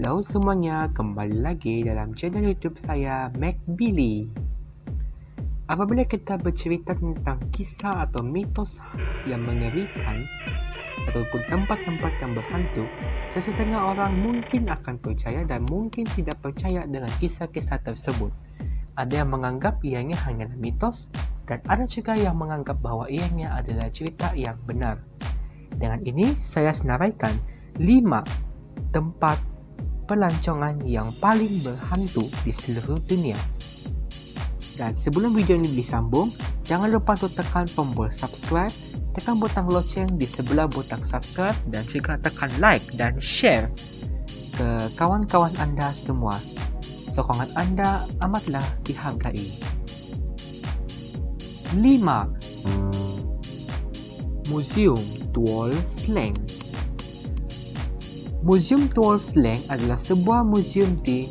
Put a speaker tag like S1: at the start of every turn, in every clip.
S1: Halo semuanya, kembali lagi dalam channel YouTube saya, MacBilly. Apabila kita bercerita tentang kisah atau mitos yang mengerikan ataupun tempat-tempat yang berhantu, sesetengah orang mungkin akan percaya dan mungkin tidak percaya dengan kisah-kisah tersebut. Ada yang menganggap ianya hanyalah mitos dan ada juga yang menganggap bahwa ianya adalah cerita yang benar. Dengan ini, saya senaraikan 5 tempat pelancongan yang paling berhantu di seluruh dunia. Dan sebelum video ini disambung, jangan lupa untuk tekan tombol subscribe, tekan butang loceng di sebelah butang subscribe dan juga tekan like dan share ke kawan-kawan anda semua. Sokongan anda amatlah dihargai. 5. Museum Tuol Sleng. Museum Tuol Sleng adalah sebuah museum di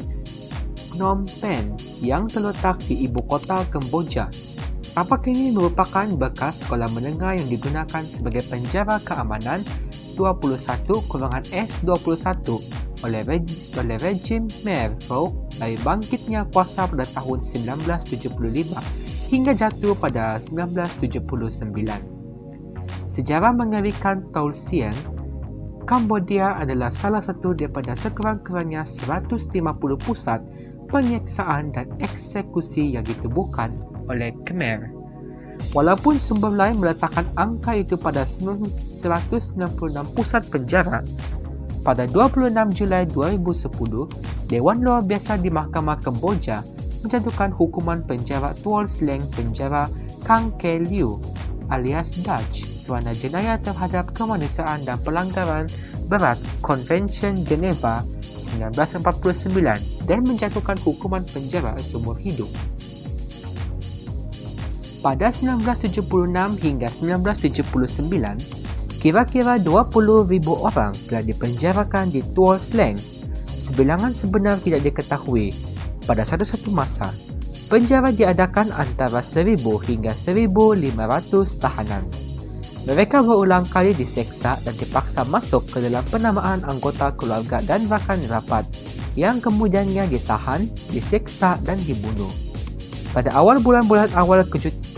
S1: Phnom Penh yang terletak di ibu kota Kemboja. Tapak ini merupakan bekas sekolah menengah yang digunakan sebagai penjara keamanan 21-S21 oleh rejim Khmer Rouge dari bangkitnya kuasa pada tahun 1975 hingga jatuh pada 1979. Sejarah mengerikan Tuol Sleng, Kambodia adalah salah satu daripada sekurang-kurangnya 150 pusat penyiksaan dan eksekusi yang ditubuhkan oleh Khmer. Walaupun sumber lain meletakkan angka itu pada 196 pusat penjara, pada 26 Julai 2010, Dewan Luar Biasa di Mahkamah Kemboja menjatuhkan hukuman penjara Tuol Sleng penjara Kang Ke Liu alias Dutch kerana jenayah terhadap kemanusiaan dan pelanggaran berat Konvensyen Geneva 1949 dan menjatuhkan hukuman penjara seumur hidup. Pada 1976 hingga 1979, kira-kira 20,000 orang telah dipenjarakan di Tuol Sleng. Sebilangan sebenar tidak diketahui. Pada satu masa, penjara diadakan antara 1,000 hingga 1,500 tahanan. Mereka berulang kali diseksa dan dipaksa masuk ke dalam penamaan anggota keluarga dan rakan rapat yang kemudiannya ditahan, diseksa dan dibunuh. Pada awal bulan-bulan awal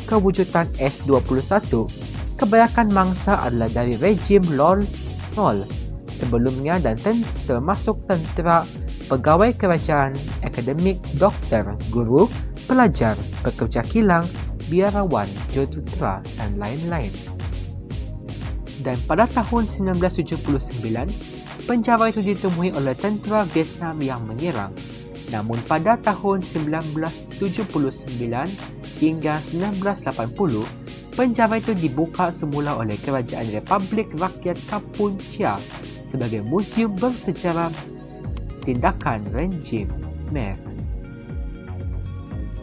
S1: kewujudan S21, kebanyakan mangsa adalah dari rejim Lon Nol sebelumnya dan termasuk tentera, pegawai kerajaan, akademik, doktor, guru, pelajar, pekerja kilang, biarawan, jurutera dan lain-lain. Dan pada tahun 1979, penjara itu ditemui oleh tentera Vietnam yang menyerang. Namun pada tahun 1979 hingga 1980, penjara itu dibuka semula oleh Kerajaan Republik Rakyat Kampuchea sebagai museum bersejarah tindakan rejim Khmer.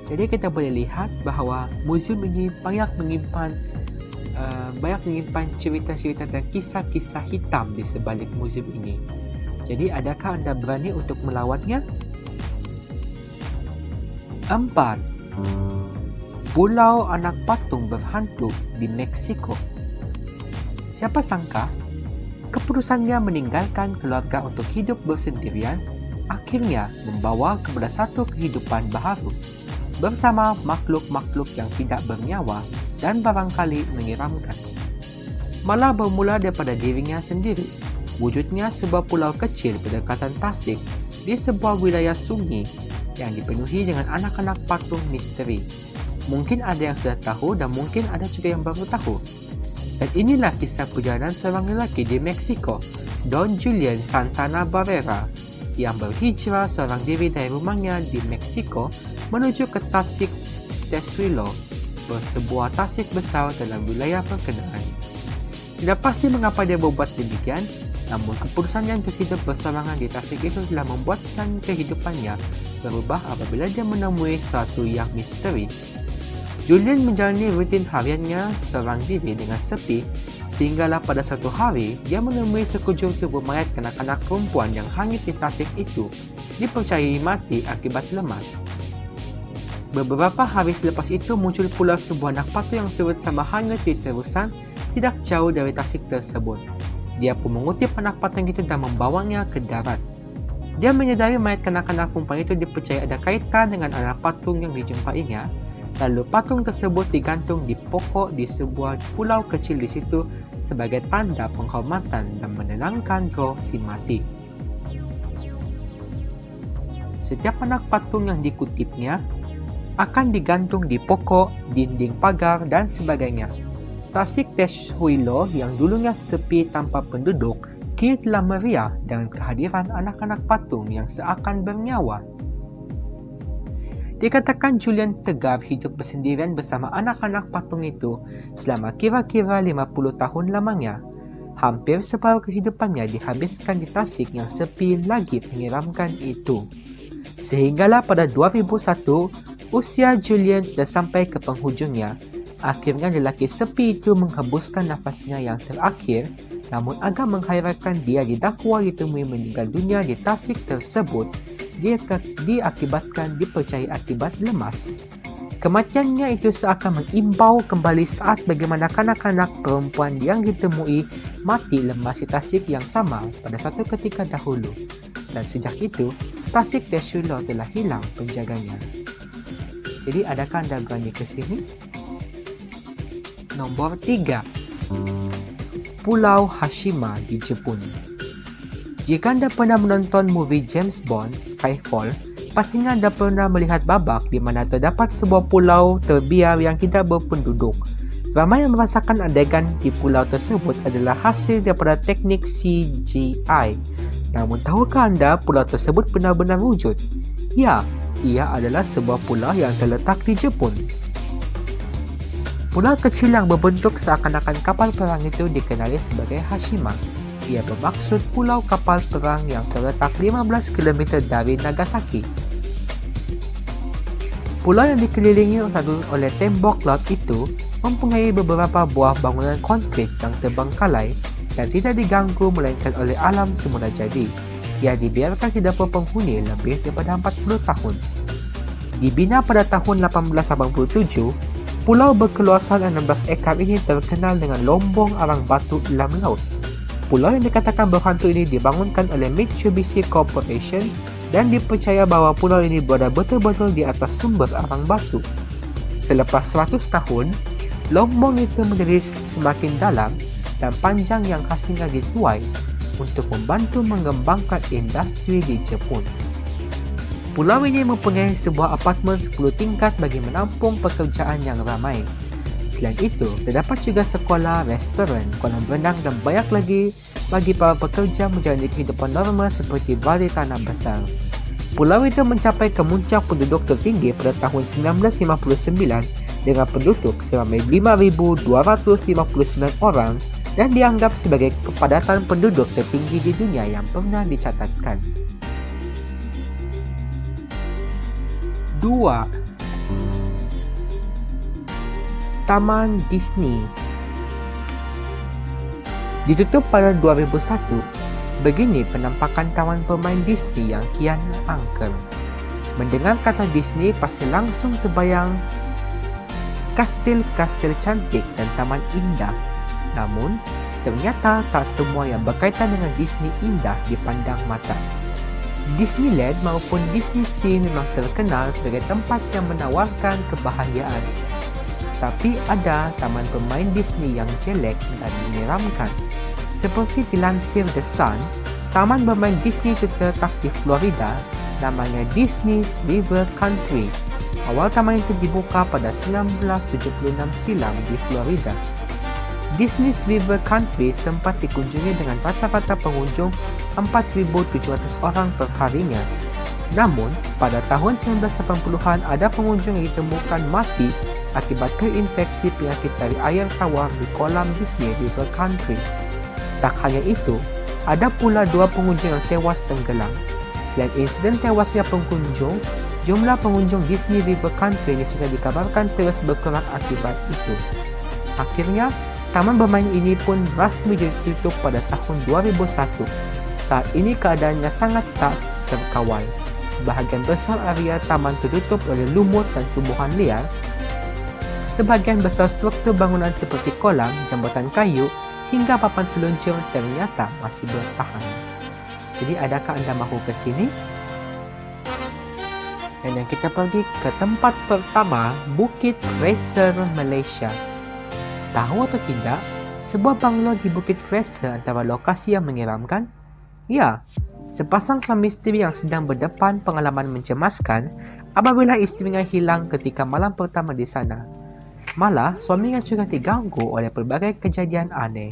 S1: Jadi kita boleh lihat bahawa museum ini banyak menyimpan cerita-cerita dan kisah-kisah hitam di sebalik museum ini. Jadi adakah anda berani untuk melawatnya? 4. Pulau Anak Patung Berhantu di Meksiko. Siapa sangka keputusannya meninggalkan keluarga untuk hidup bersendirian akhirnya membawa kepada satu kehidupan baharu bersama makhluk-makhluk yang tidak bernyawa dan barangkali menyeramkan. Malah bermula daripada dirinya sendiri, wujudnya sebuah pulau kecil berdekatan tasik di sebuah wilayah sunyi yang dipenuhi dengan anak-anak patung misteri. Mungkin ada yang sudah tahu dan mungkin ada juga yang baru tahu. Dan inilah kisah perjalanan seorang lelaki di Meksiko, Don Julian Santana Barrera, yang berhijrah seorang diri dari rumahnya di Meksiko menuju ke Tasik Tesuilo, sebuah tasik besar dalam wilayah perkenaan. Tidak pasti mengapa dia berbuat demikian, namun keputusannya untuk hidup berserangan di tasik itu telah membuatkan kehidupannya berubah apabila dia menemui sesuatu yang misteri. Julian menjalani rutin hariannya seorang diri dengan sepi, sehinggalah pada satu hari dia menemui sekujur tubuh mayat kanak-kanak perempuan yang hanyut di tasik itu, dipercayai mati akibat lemas. Beberapa hari selepas itu muncul pula sebuah anak patung yang turut sama hanyut di terusan tidak jauh dari tasik tersebut. Dia pun mengutip anak patung itu dan membawanya ke darat. Dia menyadari mayat kanak-kanak perempuan itu dipercaya ada kaitan dengan anak patung yang dijumpainya. Lalu patung tersebut digantung di pokok di sebuah pulau kecil di situ sebagai tanda penghormatan dan menenangkan roh si mati. Setiap anak patung yang dikutipnya akan digantung di pokok, dinding pagar, dan sebagainya. Tasik Tershuilo yang dulunya sepi tanpa penduduk kini telah meriah dengan kehadiran anak-anak patung yang seakan bernyawa. Dikatakan Julian tegar hidup bersendirian bersama anak-anak patung itu selama kira-kira 50 tahun lamanya. Hampir separuh kehidupannya dihabiskan di Tasik yang sepi lagi menyeramkan itu. Sehinggalah pada 2001, usia Julian sudah sampai ke penghujungnya. Akhirnya lelaki sepi itu menghembuskan nafasnya yang terakhir, namun agak menghayratkan dia didakwa ditemui meninggal dunia di Tasik tersebut diakibatkan dipercayai akibat lemas. Kematiannya itu seakan mengimbau kembali saat bagaimana kanak-kanak perempuan yang ditemui mati lemas di Tasik yang sama pada satu ketika dahulu. Dan sejak itu, Tasik Tershuilo telah hilang penjaganya. Jadi adakah anda berani ke sini? Nombor 3. Pulau Hashima di Jepun. Jika anda pernah menonton movie James Bond, Skyfall, pastinya anda pernah melihat babak di mana terdapat sebuah pulau terbiar yang tidak berpenduduk. Ramai yang merasakan adegan di pulau tersebut adalah hasil daripada teknik CGI. Namun tahukah anda pulau tersebut benar-benar wujud? Ya, ia adalah sebuah pulau yang terletak di Jepun. Pulau kecil yang berbentuk seakan-akan kapal perang itu dikenali sebagai Hashima. Ia bermaksud pulau kapal perang yang terletak 15 km dari Nagasaki. Pulau yang dikelilingi oleh tembok laut itu mempunyai beberapa buah bangunan konkrit yang terbengkalai dan tidak diganggu melainkan oleh alam semula jadi. Ia dibiarkan hidup penghuni lebih daripada 40 tahun. Dibina pada tahun 1887, pulau berkeluasan 16 ekar ini terkenal dengan lombong arang batu dalam laut. Pulau yang dikatakan berhantu ini dibangunkan oleh Mitsubishi Corporation dan dipercaya bahawa pulau ini berada betul-betul di atas sumber arang batu. Selepas 100 tahun, lombong itu menjadi semakin dalam dan panjang yang hasilnya dituai untuk membantu mengembangkan industri di Jepun. Pulau ini mempunyai sebuah apartemen 10 tingkat bagi menampung pekerjaan yang ramai. Selain itu, terdapat juga sekolah, restoran, kolam renang dan banyak lagi bagi para pekerja menjalani kehidupan normal seperti balik tanah besar. Pulau itu mencapai kemuncak penduduk tertinggi pada tahun 1959 dengan penduduk seramai 5,259 orang dan dianggap sebagai kepadatan penduduk tertinggi di dunia yang pernah dicatatkan. 2. Taman Disney. Ditutup pada 2001, begini penampakan taman permain Disney yang kian angker. Mendengar kata Disney pasti langsung terbayang kastil-kastil cantik dan taman indah. Namun, ternyata tak semua yang berkaitan dengan Disney indah dipandang mata. Disneyland maupun Disneysea memang terkenal sebagai tempat yang menawarkan kebahagiaan. Tapi ada taman permain Disney yang jelek dan menyeramkan. Seperti dilansir The Sun, taman bermain Disney terletak di Florida, namanya Disney's River Country. Awal taman itu dibuka pada 1976 silam di Florida. Disney's River Country sempat dikunjungi dengan rata-rata pengunjung 4,700 orang per harinya. Namun, pada tahun 1980-an ada pengunjung yang ditemukan mati akibat terinfeksi penyakit dari air tawar di kolam Disney River Country. Tak hanya itu, ada pula 2 pengunjung yang tewas tenggelam. Selain insiden tewasnya pengunjung, jumlah pengunjung Disney River Country ini juga dikabarkan terus berkurang akibat itu. Akhirnya, taman bermain ini pun rasmi ditutup pada tahun 2001. Saat ini keadaannya sangat tak terkawal. Sebahagian besar area taman tertutup oleh lumut dan tumbuhan liar. Sebagian besar struktur bangunan seperti kolam, jambatan kayu hingga papan seluncur ternyata masih bertahan. Jadi adakah anda mahu ke sini? Dan yang kita pergi ke tempat pertama, Bukit Fraser, Malaysia. Tahu atau tidak, sebuah banglo di Bukit Fraser antara lokasi yang menyeramkan? Ya, sepasang suami isteri yang sedang berdepan pengalaman mencemaskan apabila isterinya hilang ketika malam pertama di sana. Malah, suaminya juga diganggu oleh pelbagai kejadian aneh.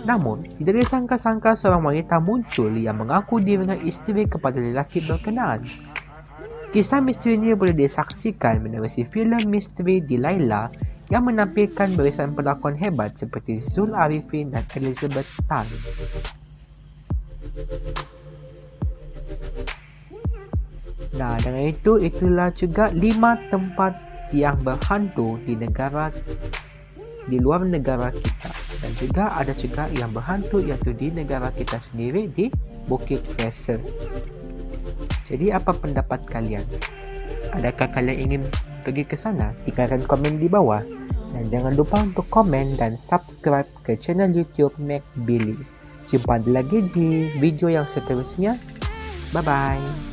S1: Namun, tidak disangka-sangka seorang wanita muncul yang mengaku dirinya isteri kepada lelaki berkenaan. Kisah misteri ini boleh disaksikan menerusi filem misteri Delilah yang menampilkan barisan pelakon hebat seperti Zul Arifin dan Elizabeth Tan. Nah, dengan itu, itulah juga 5 tempat yang berhantu di luar negara kita. Dan juga ada juga yang berhantu iaitu di negara kita sendiri di Bukit Fraser. Jadi apa pendapat kalian? Adakah kalian ingin pergi ke sana? Tinggalkan komen di bawah. Dan jangan lupa untuk komen dan subscribe ke channel YouTube Mac Billy. Jumpa lagi di video yang seterusnya. Bye-bye.